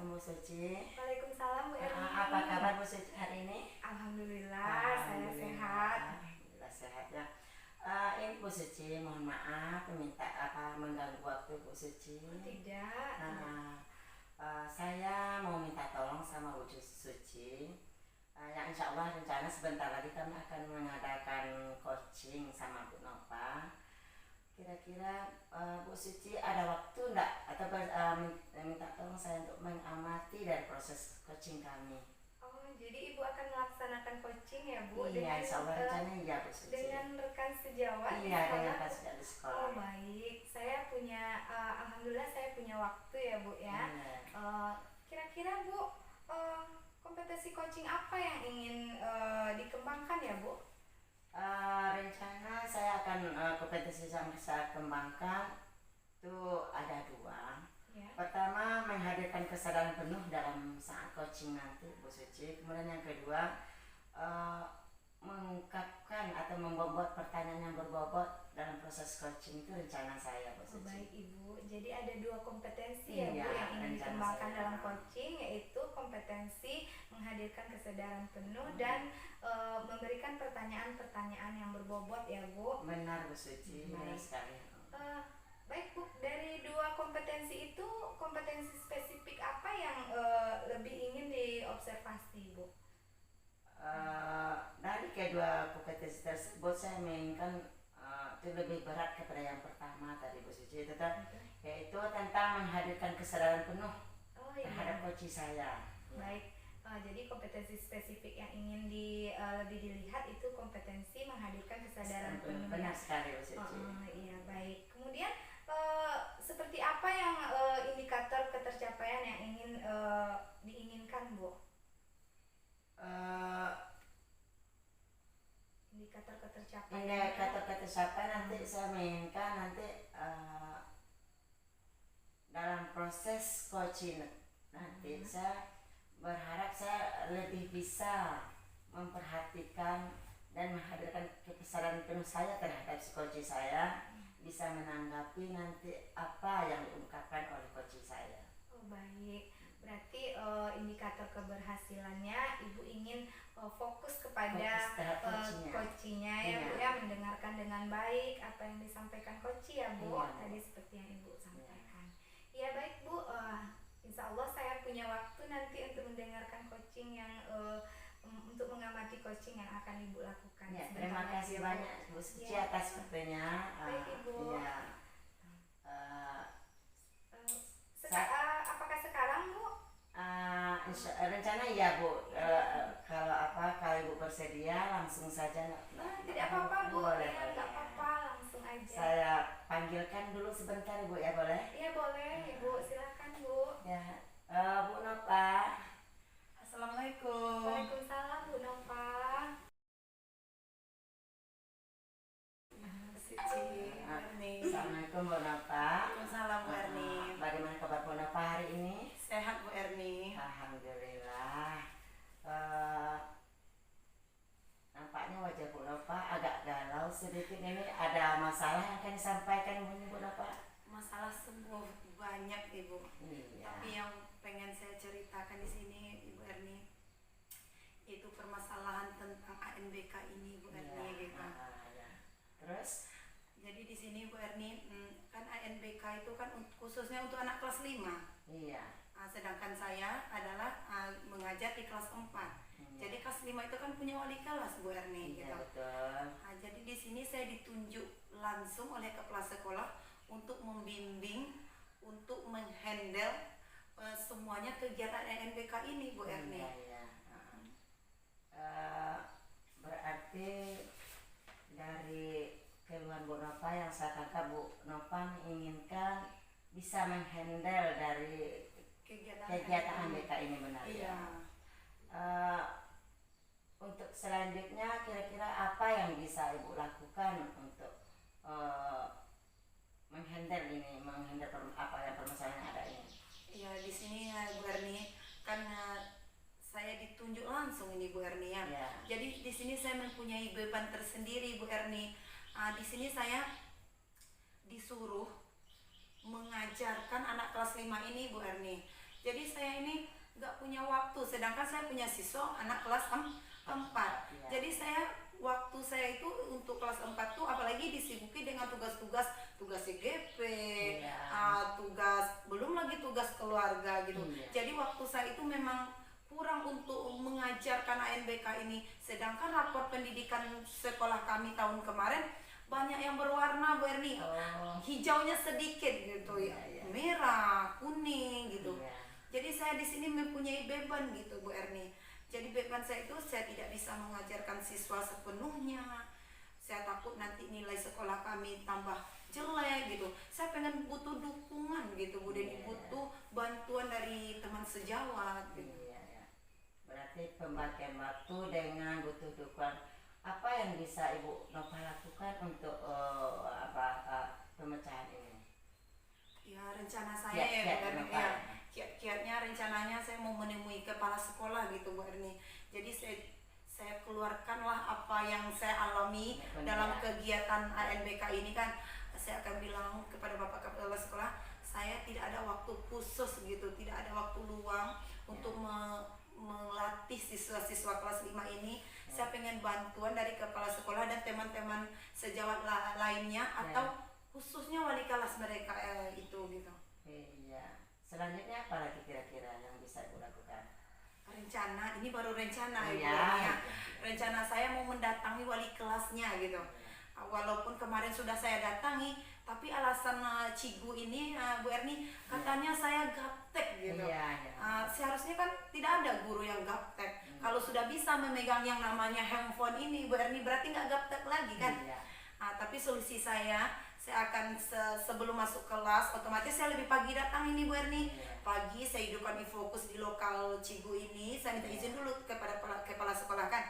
Assalamualaikum Bu Suci. Waalaikumsalam Bu Erni. Apa kabar Bu Suci hari ini? Alhamdulillah, saya sehat. Alhamdulillah sehat ya. Ini Bu Suci, mohon maaf minta mengganggu waktu Bu Suci. Tidak. Saya mau minta tolong sama Bu Suci. Yang insya Allah rencana sebentar lagi kami akan mengadakan coaching sama Bu Nova. Kira-kira Bu Suci ada waktu enggak atau minta tolong saya untuk mengamati dari proses coaching kami. Oh, jadi Ibu akan melaksanakan coaching ya Bu? Iya, insya Allah rencananya iya Bu Suci. Dengan rekan sejawat Iya, dengan rekan sejawat di sekolah. Oh baik, saya punya, alhamdulillah saya punya waktu ya Bu ya. Kira-kira Bu, kompetensi coaching apa yang ingin dikembangkan ya Bu? Rencana saya akan kompetensi yang saya kembangkan itu ada dua. Ya. Pertama, menghadirkan kesadaran penuh dalam saat coaching nanti Bu Suci. Kemudian yang kedua, mengungkapkan atau membuat pertanyaan yang berbobot dalam proses coaching. Itu rencana saya Bu Suci. Oh, baik Ibu, jadi ada dua kompetensi Iya, ya Bu yang ingin dikembangkan saya dalam coaching, yaitu kompetensi menghadirkan kesadaran penuh dan memberikan pertanyaan-pertanyaan yang berbobot ya Bu. Benar Bu Suci, benar sekali. Baik Bu, dari dua kompetensi itu, kompetensi spesifik apa yang lebih ingin diobservasi Bu? Dari kedua kompetensi tersebut saya menginginkan itu lebih berat kepada yang pertama tadi Bu Suci, yaitu tentang menghadirkan kesadaran penuh terhadap coaching saya. Baik, jadi kompetensi spesifik yang ingin lebih dilihat itu kompetensi menghadirkan kesadaran penuh. Benar sekali Bu Suci. Iya baik. Kemudian seperti apa yang indikator ketercapaian yang ingin diinginkan Bu? Indikator ketercapaian nanti saya menginginkan nanti dalam proses coaching nanti saya berharap saya lebih bisa memperhatikan dan menghadirkan kesadaran penuh saya terhadap si coaching saya, bisa menanggapi nanti apa yang diungkapkan oleh coaching saya. Oh baik, berarti indikator keberhasilannya Ibu ingin fokus kepada coachingnya ya Bu ya, mendengarkan dengan baik apa yang disampaikan coaching ya Bu, tadi seperti yang Ibu sampaikan. Ya baik Bu, insya Allah saya punya waktu nanti untuk mendengarkan coaching yang untuk mengamati coaching yang akan Ibu lakukan. Ya, terima kasih banyak Bu Suci atas waktunya. Baik Ibu. Apakah sekarang Bu? Rencana iya Bu. Kalau Ibu bersedia langsung saja. Tidak apa-apa Bu. Boleh. Tidak apa-apa, langsung aja. Saya panggilkan dulu sebentar Ibu ya, boleh? Iya boleh Ibu, silakan Bu. Ya, Bu Nova. Assalamualaikum. Waalaikumsalam Bu Nova. Assalamualaikum Bu Nova. Waalaikumsalam Bu Erni. Bagaimana kabar Bu Nova hari ini? Sehat Bu Erni. Alhamdulillah. Nampaknya wajah Bu Nova agak galau sedikit ini. Ada masalah yang akan disampaikan Bu Nova? Masalah sembuh banyak Ibu. Iya. Tapi yang pengen saya ceritakan di sini Ibu Erni, itu permasalahan tentang ANBK ini Bu Erni gitu. Terus? Jadi di sini Bu Erni, kan ANBK itu kan khususnya untuk anak kelas 5. Iya. Sedangkan saya adalah mengajar di kelas 4. Jadi kelas 5 itu kan punya wali kelas Bu Erni gitu. Betul. Jadi di sini saya ditunjuk langsung oleh kepala sekolah untuk membimbing, untuk menghandle semuanya kegiatan ANBK ini Bu Erni. Iya. Berarti dari keluhan Bu Nova yang saya tangkap, Bu Nova menginginkan bisa menghandle dari kegiatan ANBK ini, benar iya. Untuk selanjutnya kira-kira apa yang bisa Ibu lakukan untuk menghandle permasalahan yang ada ini? Ya di sini Bu Erni, karena saya ditunjuk langsung ini Bu Erni ya. Jadi di sini saya mempunyai beban tersendiri Bu Erni. Di sini saya disuruh mengajarkan anak kelas 5 ini Bu Erni. Jadi saya ini nggak punya waktu, sedangkan saya punya siswa anak kelas 4. Iya. Jadi waktu saya itu untuk kelas 4 tuh apalagi disibuki dengan tugas-tugas CGP, tugas belum lagi tugas keluarga gitu. Iya. Jadi waktu saya itu memang kurang untuk mengajarkan ANBK ini. Sedangkan rapor pendidikan sekolah kami tahun kemarin banyak yang berwarna, Bu Erni. Hijaunya sedikit gitu ya. Merah, kuning gitu. Iya. Jadi saya di sini mempunyai beban gitu, Bu Erni. Jadi beban saya itu saya tidak bisa mengajarkan siswa sepenuhnya. Saya takut nanti nilai sekolah kami tambah jelek gitu. Saya pengen butuh dukungan gitu, Bu Deni, butuh bantuan dari teman sejawat gitu. Iya. Berarti pembagian waktu dengan butuh dukungan. Apa yang bisa Ibu Nova lakukan untuk pemecahan ini? Ya rencana saya ya, Bu Erni, ya. Kiat-kiatnya rencananya saya mau menemui kepala sekolah gitu, Bu Erni. Jadi saya keluarkanlah apa yang saya alami dalam kegiatan ANBK ini kan. Saya akan bilang kepada Bapak Kepala Sekolah, saya tidak ada waktu khusus gitu, tidak ada waktu luang untuk melatih siswa-siswa kelas 5 ini. Saya pengen bantuan dari kepala sekolah dan teman-teman sejawat lainnya atau khususnya wali kelas mereka itu gitu. Iya. Selanjutnya apa lagi kira-kira yang bisa Ibu lakukan? Rencana, ini baru rencana ya. Rencana saya mau mendatangi wali kelasnya gitu. Walaupun kemarin sudah saya datangi, tapi alasan Cigu ini, Bu Erni, katanya saya gaptek gitu. Seharusnya kan tidak ada guru yang gaptek. Kalau sudah bisa memegang yang namanya handphone ini, Bu Erni, berarti nggak gaptek lagi kan? Tapi solusi saya akan sebelum masuk kelas, otomatis saya lebih pagi datang ini, Bu Erni. Pagi saya hidupkan infokus di lokal Cigu ini. Saya minta izin dulu kepada kepala sekolah kan.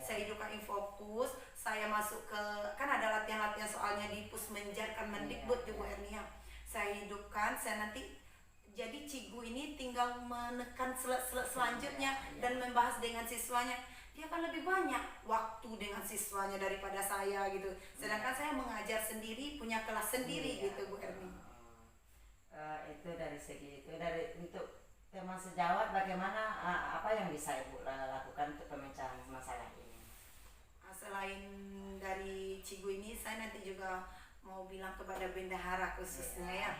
Saya hidupkan infokus, saya masuk ke, kan ada latihan-latihan soalnya di Pusmenjar kan Mendikbud Bu Erni ya. Saya hidupkan, saya nanti jadi Cigu ini tinggal menekan selanjutnya dan membahas dengan siswanya. Dia kan lebih banyak waktu dengan siswanya daripada saya gitu. Sedangkan saya mengajar sendiri, punya kelas sendiri gitu, Bu Erni. Itu dari segi itu, dari untuk teman sejawat bagaimana, apa yang bisa Ibu lakukan untuk pemecahan masalah ini? Selain dari Cigu ini, saya nanti juga mau bilang kepada bendahara khususnya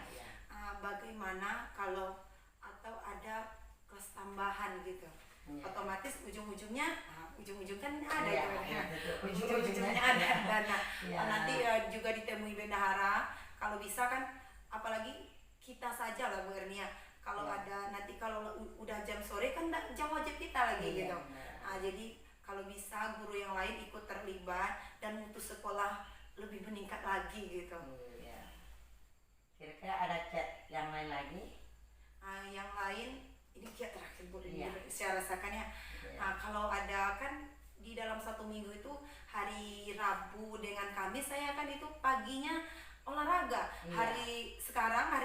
bagaimana kalau atau ada kelas tambahan gitu. Otomatis ujung-ujungnya kan ada ujung-ujungnya ada dana. Nanti juga ditemui bendahara kalau bisa kan, apalagi kita saja lah Bu Erni ya. Kalau ada nanti kalau udah jam sore kan jam wajib kita lagi gitu. Jadi kalau bisa guru yang lain ikut terlibat dan mutu sekolah lebih meningkat lagi gitu. Kira-kira ada chat yang lain lagi? Yang lain ini kiat terakhir Bu, saya rasakan ya. Kalau ada kan di dalam 1 minggu itu hari Rabu dengan Kamis saya kan itu paginya olahraga. Hari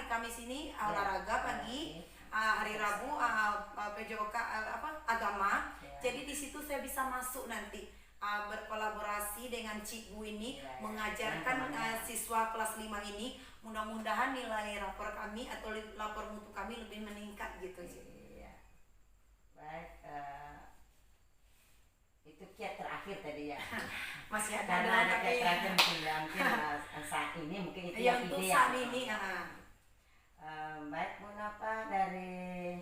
Kamis ini olahraga pagi, hari Rabu PJOK agama. Jadi di situ saya bisa masuk nanti berkolaborasi dengan Cigu ini mengajarkan siswa kelas 5 ini. Mudah-mudahan nilai rapor kami atau lapor mutu kami lebih meningkat gitu. Baik, itu kiat terakhir tadi ya. Masih ada Karena kiat terakhir mungkin saat ini mungkin itu yang untuk ideal. saat ini. Baik, Bu Nova, dari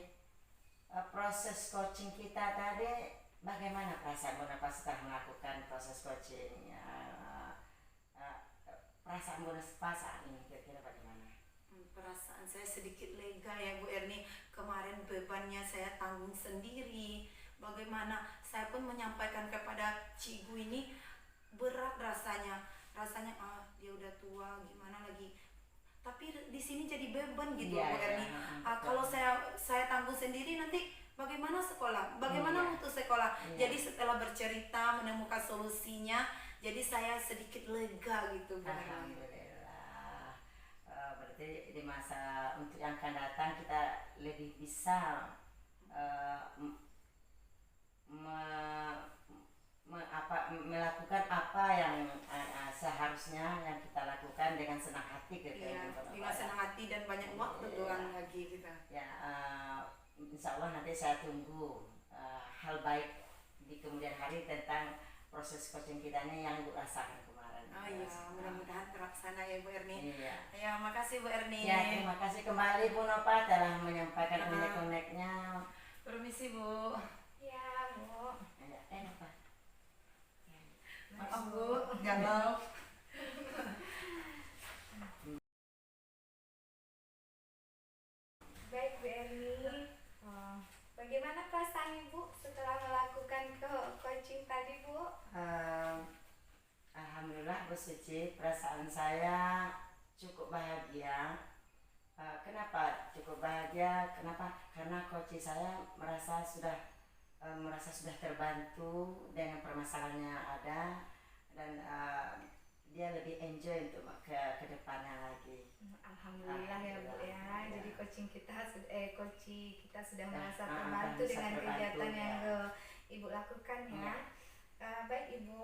proses coaching kita tadi, bagaimana perasaan Bu Nova setelah melakukan proses coaching? Perasaan Bu Nova saat ini kira-kira bagaimana? Perasaan saya sedikit lega ya Bu Erni. Kemarin bebannya saya tanggung sendiri. Bagaimana saya pun menyampaikan kepada Cigu ini, berat rasanya dia udah tua gimana lagi. Tapi di sini jadi beban gitu Bu Erni. Kalau saya tanggung sendiri nanti bagaimana sekolah? Bagaimana mutu sekolah? Jadi setelah bercerita menemukan solusinya, jadi saya sedikit lega gitu Bu Erni. Alhamdulillah. Berarti di masa untuk yang akan datang kita lebih bisa melakukan apa yang seharusnya yang kita lakukan dengan senang hati gitu. Dengan senang hati dan banyak waktu doang lagi kita. insya Allah nanti saya tunggu hal baik di kemudian hari tentang proses coaching kita ini yang Ibu rasakan kemarin. Oh iya, mudah-mudahan terlaksana ya Bu Erni. Iya. Ya, makasih Bu Erni. Ya, terima kasih kembali Bu Nova telah menyampaikan unek-uneknya. Permisi Bu. Ya Bu. Nova. Maaf Bu, galau. Baik Bu Erni, bagaimana perasaan Ibu setelah melakukan coaching tadi Bu? Alhamdulillah Bu Suci, perasaan saya cukup bahagia. Kenapa cukup bahagia? Kenapa? Karena coach saya merasa sudah terbantu dengan permasalahan yang ada, dan dia lebih enjoy untuk ke depannya lagi. Alhamdulillah ya Bu ya. Jadi coaching kita sudah merasa terbantu dengan kegiatan yang Ibu lakukan ya. Baik Ibu.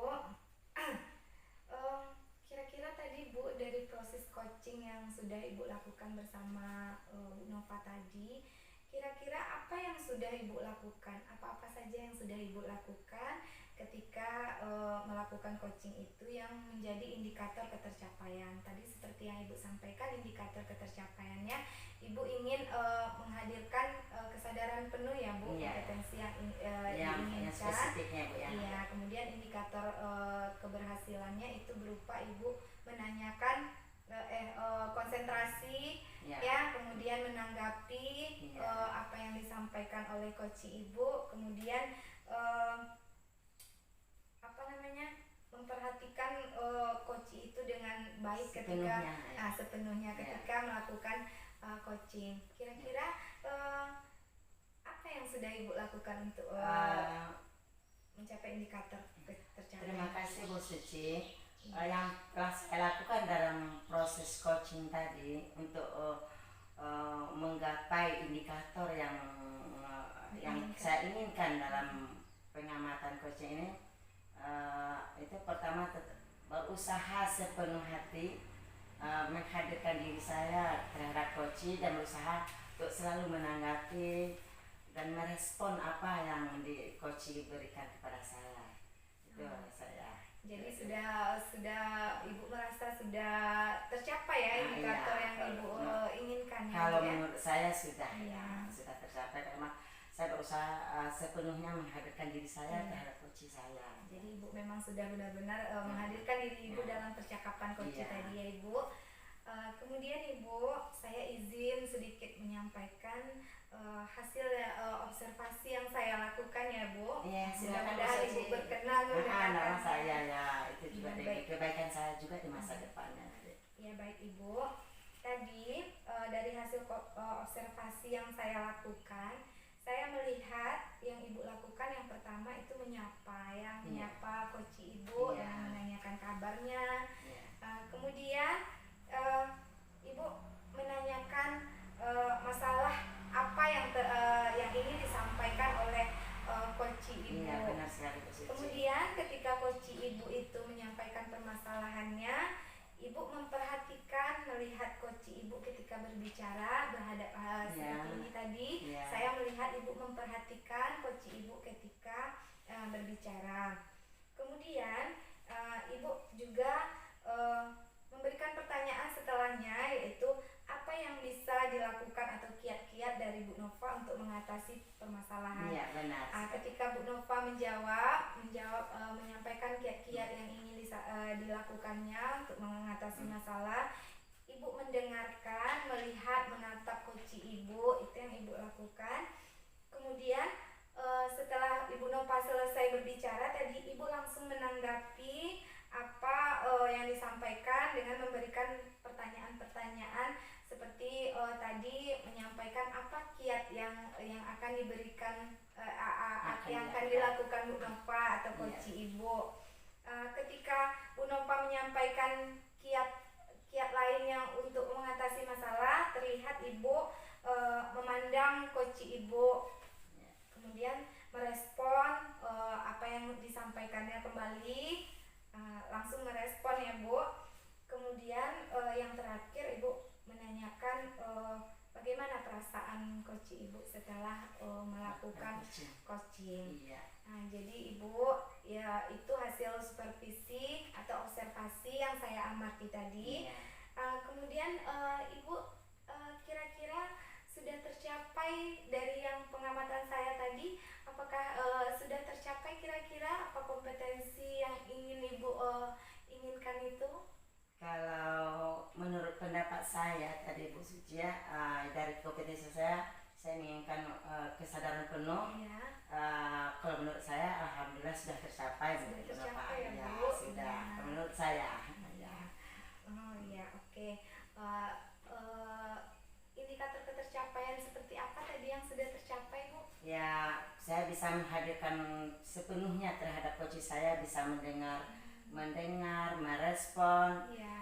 Kira-kira tadi Bu, dari proses coaching yang sudah Ibu lakukan bersama Bu Nova tadi, kira-kira apa yang sudah Ibu lakukan? Apa-apa saja yang sudah Ibu lakukan ketika melakukan coaching itu yang menjadi indikator ketercapaian? Tadi seperti yang Ibu sampaikan, indikator ketercapaiannya Ibu ingin menghadirkan kesadaran penuh ya Bu, kompetensi yang diinginkan. Spesifiknya Bu ya. Iya, kemudian indikator keberhasilannya itu berupa Ibu menanyakan konsentrasi ya, kemudian menanggapi apa yang disampaikan oleh coach Ibu, kemudian memperhatikan coach itu dengan baik sepenuhnya ketika melakukan coaching. Kira-kira apa yang sudah Ibu lakukan untuk mencapai indikator tercapai? Terima kasih Bu Suci. Yang telah saya lakukan dalam proses coaching tadi untuk menggapai indikator yang saya inginkan dalam pengamatan coaching ini, itu pertama berusaha sepenuh hati menghadirkan diri saya terhadap coaching dan berusaha untuk selalu menanggapi dan merespon apa yang di coaching berikan kepada saya. Itu saya. Jadi sudah Ibu merasa sudah tercapai ya indikator yang Ibu inginkan ya. Kalau menurut saya sudah tercapai, karena saya berusaha sepenuhnya menghadirkan diri saya terhadap coach saya. Jadi Ibu memang sudah benar-benar menghadirkan diri Ibu dalam percakapan coach tadi ya Ibu. Kemudian Ibu, saya izin sedikit menyampaikan hasil observasi yang saya lakukan ya Bu. Mudah-mudahan Ibu berkenan nama saya ya, itu juga kebaikan saya juga di masa depannya. Ya baik Ibu. Tadi dari hasil observasi yang saya lakukan, saya melihat yang Ibu lakukan yang pertama itu menyapa coach Ibu dan menanyakan kabarnya. Kemudian Ibu menanyakan masalah apa yang ingin disampaikan oleh coach Ibu. Benar sekali, kemudian ketika coach Ibu itu menyampaikan permasalahannya, Ibu memperhatikan, melihat coach Ibu ketika berbicara seperti ini tadi. Saya melihat Ibu memperhatikan coach Ibu ketika berbicara. Kemudian Ibu juga memberikan pertanyaan setelahnya, yaitu apa yang bisa dilakukan atau kiat-kiat dari Bu Nova untuk mengatasi permasalahan. Benar. Ketika Bu Nova menyampaikan kiat-kiat yang ingin dilakukannya untuk mengatasi masalah, Ibu mendengarkan, melihat, menatap coach Ibu, itu yang Ibu lakukan. Kemudian setelah Ibu Nova selesai berbicara tadi, Ibu langsung menanggapi apa yang disampaikan dengan memberikan pertanyaan-pertanyaan seperti tadi, menyampaikan apa kiat yang akan diberikan, yang akan dilakukan Bu Nova atau coach Ibu. Ketika Bu Nova menyampaikan kiat lain yang untuk mengatasi masalah, terlihat Ibu memandang coach Ibu, kemudian merespon apa yang disampaikannya kembali. Langsung merespon ya Bu. Kemudian yang terakhir Ibu menanyakan bagaimana perasaan perasaan coach Ibu setelah melakukan coaching. Iya. Nah, jadi Ibu ya itu hasil supervisi atau observasi yang saya amati tadi. Iya. Kemudian Ibu kira-kira sudah tercapai dari yang pengamatan saya tadi, apakah sudah tercapai kira-kira apa kompetensi yang ingin Ibu inginkan itu? Kalau menurut pendapat saya tadi Bu Suci ya, dari kompetensi saya menginginkan kesadaran penuh. Iya. Kalau menurut saya alhamdulillah sudah tercapai. Sudah menurut tercapai Bapak. ya, Ya, Bu? sudah. Iya. Menurut saya. Ya. Oh iya, oke. Indikator ketercapaian seperti apa tadi yang sudah tercapai, Bu? Ya, saya bisa menghadirkan sepenuhnya terhadap coach saya, bisa mendengar, merespon Iya.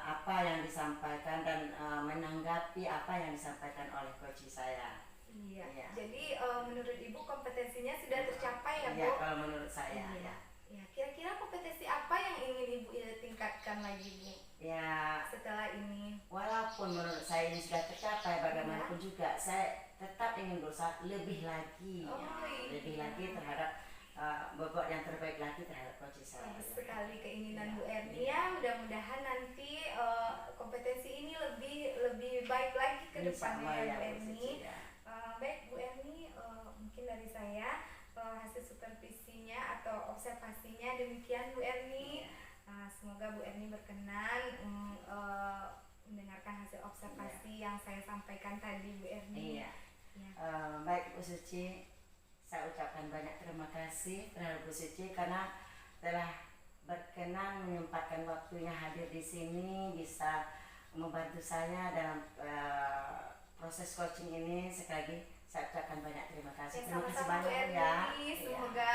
apa yang disampaikan dan menanggapi apa yang disampaikan oleh coach saya. Iya. Iya. Jadi menurut Ibu kompetensinya sudah tercapai ya, Bu? Iya, kalau menurut saya. Iya. Ya. Ya, kira-kira kompetensi apa yang ingin Ibu tingkatkan lagi, Bu? Ya, Setelah ini. walaupun menurut saya ini sudah tercapai, bagaimanapun juga saya tetap ingin berusaha lebih lagi, Oh, ya, iya. lebih lagi terhadap bobot yang terbaik lagi terhadap coach saya. Bagus Ya. sekali keinginan Iya. Bu Erni ya. Mudah-mudahan nanti kompetensi ini lebih baik lagi ke depannya ya, Bu Erni. Ya. Baik Bu Erni, mungkin dari saya hasil supervisinya atau observasinya demikian Bu Erni. Semoga Bu Erni berkenan mendengarkan hasil observasi yang saya sampaikan tadi Bu Erni. Iya. Ya. Baik Bu Suci, saya ucapkan banyak terima kasih terhadap Bu Suci karena telah berkenan menyempatkan waktunya hadir di sini, bisa membantu saya dalam proses coaching ini. Sekali lagi saya ucapkan banyak terima kasih. Ya, Terima kasih sama-sama Bu banyak Erni. ya. Semoga